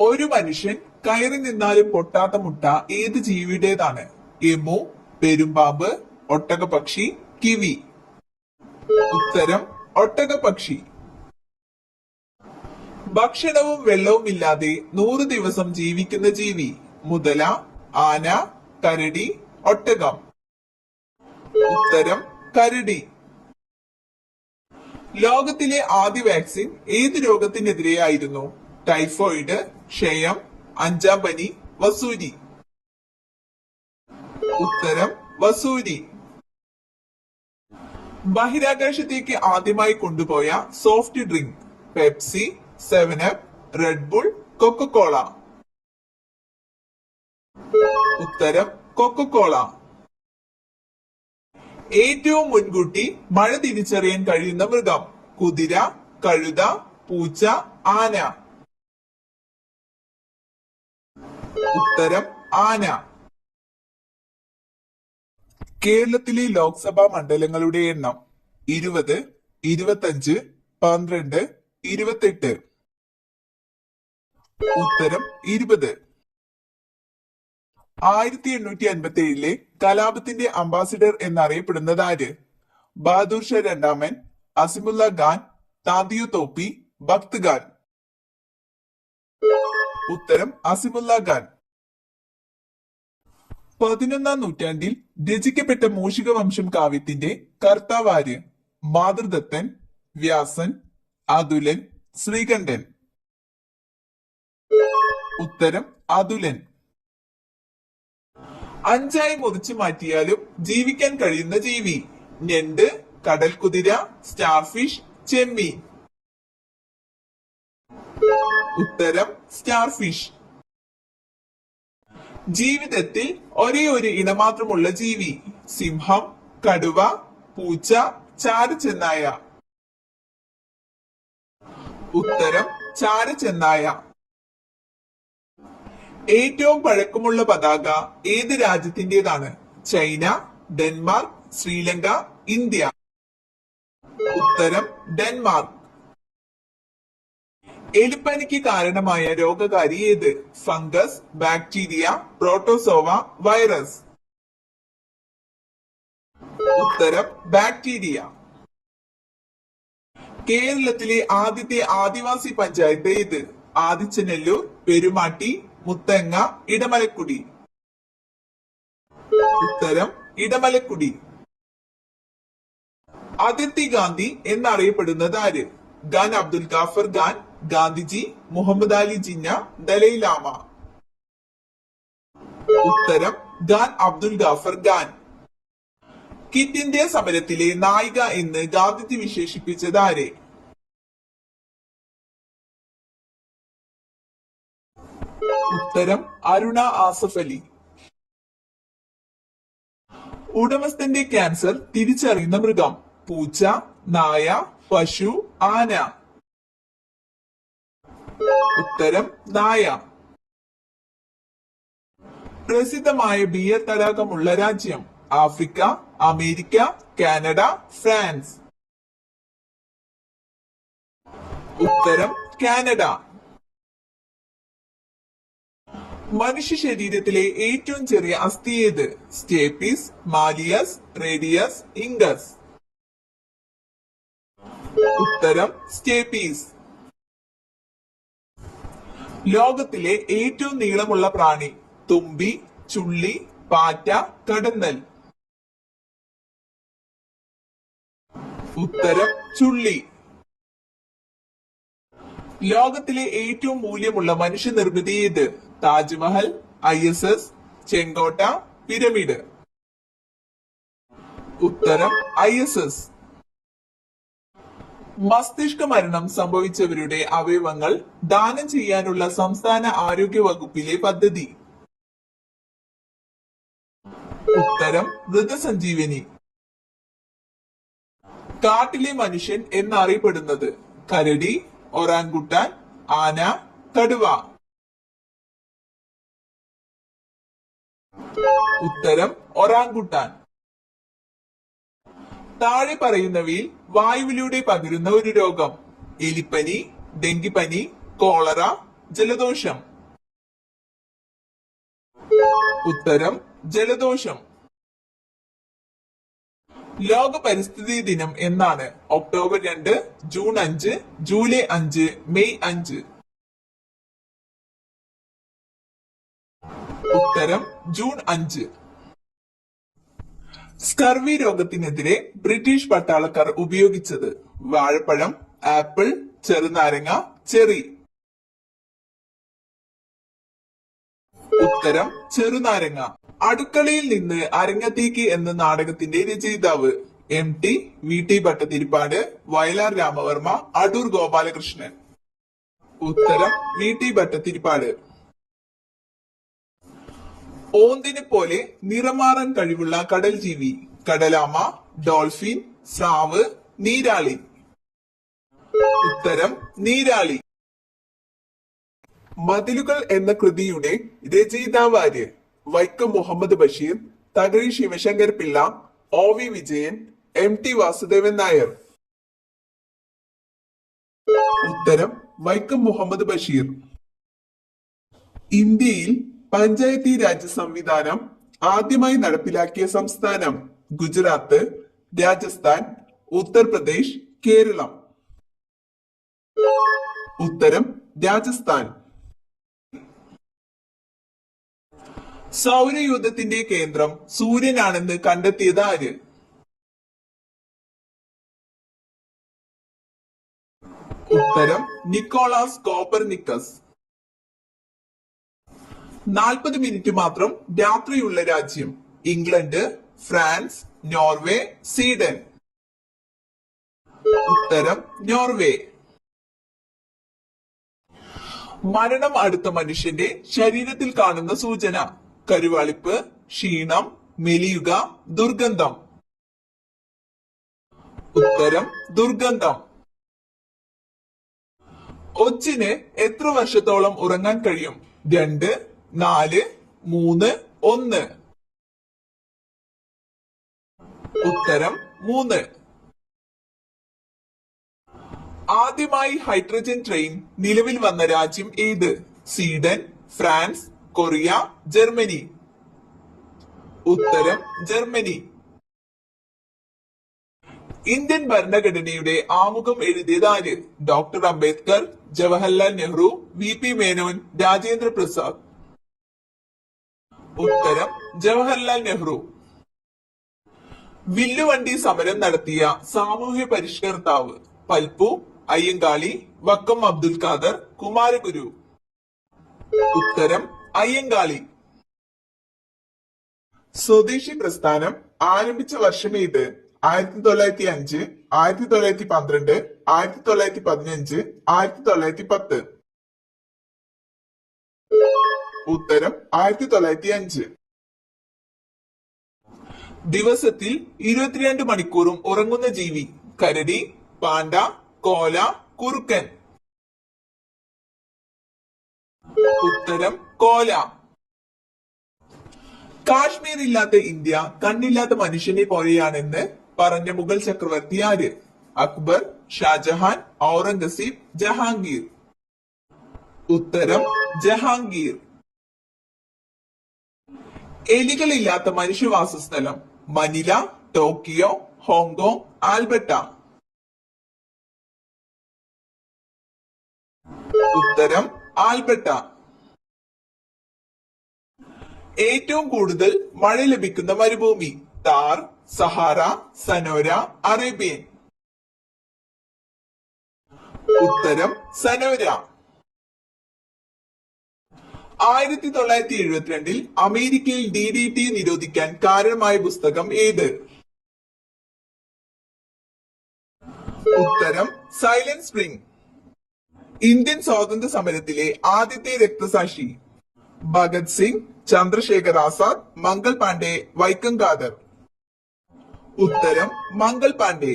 ഒരു മനുഷ്യൻ കയറി നിന്നാലും പൊട്ടാത്ത മുട്ട ഏത് ജീവിയുടേതാണ്? Emu, പെരുമ്പാമ്പ്, ഒട്ടകപക്ഷി, kiwi. ഉത്തരം ഒട്ടകപക്ഷി. ഭക്ഷണവും വെള്ളവും ഇല്ലാതെ 100 ദിവസം ജീവിക്കുന്ന ജീവി? മുതല, ആന, കരടി, ഒട്ടകം. ഉത്തരം കരടി. ലോകത്തിലെ ആദ്യ വാക്സിൻ ഏത് രോഗത്തിനെതിരെയായിരുന്നു? ടൈഫോയിഡ്, ക്ഷയം, അഞ്ചാം പനി, വസൂരി. ഉത്തരം വസൂരി. ബഹിരാകാശത്തേക്ക് ആദ്യമായി കൊണ്ടുപോയ soft drink? Pepsi, 7up, red bull, Coca Cola. ഉത്തരം കൊക്കക്കോള. ഏറ്റവും മുൻകൂട്ടി മഴ തിരിച്ചറിയാൻ കഴിയുന്ന മൃഗം? കുതിര, കഴുത, പൂച്ച, ആന. ഉത്തരം ആന. കേരളത്തിലെ ലോക്സഭാ മണ്ഡലങ്ങളുടെ എണ്ണം? 20, 25, 12, 28. ഉത്തരം 20. 1857 കലാപത്തിന്റെ അംബാസിഡർ എന്നറിയപ്പെടുന്നത് ആര്? ബഹാദൂർ ഷാ രണ്ടാമൻ, അസിമുല്ല ഖാൻ, താന്തിയോ തോപ്പി, ബക്ത് ഖാൻ. ഉത്തരം അസിമുല്ല ഖാൻ. 11ാം നൂറ്റാണ്ടിൽ രചിക്കപ്പെട്ട മൂഷിക വംശം കാവ്യത്തിന്റെ കർത്താവ് ആര്? മാതൃദത്തൻ, വ്യാസൻ, അതുലൻ, ശ്രീകണ്ഠൻ. ഉത്തരം അതുലൻ. 5ആയി മുറിച്ചു മാറ്റിയാലും ജീവിക്കാൻ കഴിയുന്ന ജീവി? ഞണ്ട്, കടൽക്കുതിര, സ്റ്റാർഫിഷ്, ചെമ്മീൻ. ഉത്തരം സ്റ്റാർഫിഷ്. ജീവിതത്തിൽ ഒരേ ഒരു ഇനമാത്രമുള്ള ജീവി? സിംഹം, കടുവ, പൂച്ച, ചാരച്ചെന്നായ. ഉത്തരം ചാരച്ചെന്നായ. ഏറ്റവും പഴക്കമുള്ള പതാക ഏത് രാജ്യത്തിന്റേതാണ്? China, Denmark, Sri Lanka, India. ഉത്തരം ഡെൻമാർക്ക്. എലിപ്പനിക്ക് കാരണമായ രോഗകാരി ഏത്? Fungus, bacteria, protozoa, virus. ഉത്തരം ബാക്ടീരിയ. കേരളത്തിലെ ആദ്യത്തെ ആദിവാസി പഞ്ചായത്ത് ഏത്? ആദിച്ചനെല്ലൂർ, പെരുമാട്ടി, മുത്തങ്ങ, ഇടമലക്കുടി. ഉത്തരം ഇടമലക്കുടി. അതിർത്തി ഗാന്ധി എന്നറിയപ്പെടുന്നത് ആര്? ഖാൻ അബ്ദുൽ ഗാഫർ ഖാൻ, ഗാന്ധിജി, മുഹമ്മദ് അലി ജിന്ന, ദലൈലാമ. ഉത്തരം ഖാൻ അബ്ദുൽ ഗാഫർ ഖാൻ. ക്വിറ്റ് ഇന്ത്യ സമരത്തിലെ നായിക എന്ന് ഗാന്ധിജി വിശേഷിപ്പിച്ചത് ആരെ? ഉത്തരം അരുണ ആസഫ് അലി. ഉടമസ്ഥന്റെ ക്യാൻസർ തിരിച്ചറിയുന്ന മൃഗം? പൂച്ച, നായ, പശു, ആന. ഉത്തരം നായ. പ്രസിദ്ധമായ ബിയർ തടാകമുള്ള രാജ്യം? Africa, America, Canada, France. ഉത്തരം കാനഡ. മനുഷ്യ ശരീരത്തിലെ ഏറ്റവും ചെറിയ അസ്ഥി ഏത്? Stapes, malleus, radius, incus. ഉത്തരം സ്റ്റേപ്പീസ്. ലോകത്തിലെ ഏറ്റവും നീളമുള്ള പ്രാണി? തുമ്പി, ചുള്ളി, പാറ്റ, കടന്നൽ. ഉത്തരം ചുള്ളി. ലോകത്തിലെ ഏറ്റവും മൂല്യമുള്ള മനുഷ്യനിർമ്മിതി ഏത്? താജ്മഹൽ, ISS, ചെങ്കോട്ട, പിരമിഡ്. ഉത്തരം ISS. മസ്തിഷ്ക മരണം സംഭവിച്ചവരുടെ അവയവങ്ങൾ ദാനം ചെയ്യാനുള്ള സംസ്ഥാന ആരോഗ്യ വകുപ്പിലെ പദ്ധതി? ഉത്തരം മൃതസഞ്ജീവനി. കാട്ടിലെ മനുഷ്യൻ എന്നറിയപ്പെടുന്നത്? കരടി, ഒറാങ്കുട്ടാൻ, ആന, കടുവ. ഉത്തരം ഒറാങ്കുട്ടാൻ. താഴെ പറയുന്നവയിൽ വായുവിലൂടെ പകരുന്ന ഒരു രോഗം? എലിപ്പനി, ഡെങ്കിപ്പനി, കോളറ, ജലദോഷം. ഉത്തരം ജലദോഷം. ലോക പരിസ്ഥിതി ദിനം എന്നാണ്? October 2, June 5, July 5, May 5. ഉത്തരം ജൂൺ 5. സ്കർവി രോഗത്തിനെതിരെ ബ്രിട്ടീഷ് പട്ടാളക്കാർ ഉപയോഗിച്ചത്? വാഴപ്പഴം, ആപ്പിൾ, ചെറുനാരങ്ങ, ചെറി. ഉത്തരം ചെറുനാരങ്ങ. അടുക്കളയിൽ നിന്ന് അരങ്ങത്തേക്ക് എന്ന നാടകത്തിന്റെ രചയിതാവ്? MT, VT Bhattathiripad, Vayalar Ramavarma, Adoor Gopalakrishnan. ഉത്തരം VT ഭട്ടതിരിപ്പാട്. ഓന്തിനെ പോലെ നിറമാറാൻ കഴിവുള്ള കടൽ ജീവി? കടലാമ, ഡോൾഫിൻ, സ്രാവ്, നീരാളി. ഉത്തരം നീരാളി. മതിലുകൾ എന്ന കൃതിയുടെ രചയിതാവ് ആര്? Vaikom Muhammad Basheer, Thakazhi Sivasankar Pillai, OV Vijayan, MT Vasudevan Nair. ഉത്തരം വൈക്കം മുഹമ്മദ് ബഷീർ. ഇന്ത്യയിൽ പഞ്ചായത്തി രാജ് സംവിധാനം ആദ്യമായി നടപ്പിലാക്കിയ സംസ്ഥാനം? ഗുജറാത്ത്, രാജസ്ഥാൻ, ഉത്തർപ്രദേശ്, കേരളം. ഉത്തരം രാജസ്ഥാൻ. സൗരയൂഥത്തിന്റെ കേന്ദ്രം സൂര്യനാണെന്ന് കണ്ടെത്തിയത് ആര്? ഉത്തരം നിക്കോളാസ് കോപ്പർനിക്കസ്. 40 മിനിറ്റ് മാത്രം രാത്രിയുള്ള രാജ്യം? England, France, Norway, Sweden. ഉത്തരം നോർവേ. മരണം അടുത്ത മനുഷ്യന്റെ ശരീരത്തിൽ കാണുന്ന സൂചന? കരുവാളിപ്പ്, ക്ഷീണം, മെലിയുക, ദുർഗന്ധം. ഉത്തരം ദുർഗന്ധം. ഒച്ചിന് എത്ര വർഷത്തോളം ഉറങ്ങാൻ കഴിയും? 2, 4, 3, 1. ഉത്തരം 3. ആദ്യമായി ഹൈഡ്രജൻ ട്രെയിൻ നിലവിൽ വന്ന രാജ്യം ഏത്? Sweden, France, Korea, Germany. ഉത്തരം ജർമ്മനി. ഇന്ത്യൻ ഭരണഘടനയുടെ ആമുഖം എഴുതിയത് ആര്? Doctor Ambedkar, Jawaharlal Nehru, VP Menon, Rajendra Prasad. ഉത്തരം ജവഹർലാൽ നെഹ്റു. വില്ലുവണ്ടി സമരം നടത്തിയ സാമൂഹ്യ പരിഷ്കർത്താവ്? പൽപ്പു, അയ്യങ്കാളി, വക്കം അബ്ദുൽ ഖാദർ, കുമാരഗുരു. ഉത്തരം അയ്യങ്കാളി. സ്വദേശി പ്രസ്ഥാനം ആരംഭിച്ച വർഷം ഏത്? 1905, 1912, 1915, 1910. ഉത്തരം 1905. ദിവസത്തിൽ 22 മണിക്കൂറും ഉറങ്ങുന്ന ജീവി? കരടി, പാണ്ട, കോല, കുറുക്കൻ. ഉത്തരം കോല. കാശ്മീർ ഇല്ലാത്ത ഇന്ത്യ കണ്ണില്ലാത്ത മനുഷ്യനെ പോലെയാണെന്ന് പറഞ്ഞ മുഗൾ ചക്രവർത്തി ആര്? അക്ബർ, ഷാജഹാൻ, ഔറംഗസീബ്, ജഹാംഗീർ. ഉത്തരം ജഹാംഗീർ. എലികളില്ലാത്ത മനുഷ്യവാസ സ്ഥലം? Manila, Tokyo, Hong Kong, Alberta. ഉത്തരം ആൽബർട്ട. ഏറ്റവും കൂടുതൽ മഴ ലഭിക്കുന്ന മരുഭൂമി? Thar, Sahara, Sonora, Arabian. ഉത്തരം സനോര. 1972 അമേരിക്കയിൽ DDT നിരോധിക്കാൻ കാരണമായ പുസ്തകം ഏത്? ഉത്തരം സൈലന്റ് സ്പ്രിംഗ്. ഇന്ത്യൻ സ്വാതന്ത്ര്യ സമരത്തിലെ ആദ്യത്തെ രക്തസാക്ഷി? ഭഗത് സിംഗ്, ചന്ദ്രശേഖർ ആസാദ്, മംഗൾ പാണ്ഡെ, വൈക്കം ഖാദർ. ഉത്തരം മംഗൾ പാണ്ഡെ.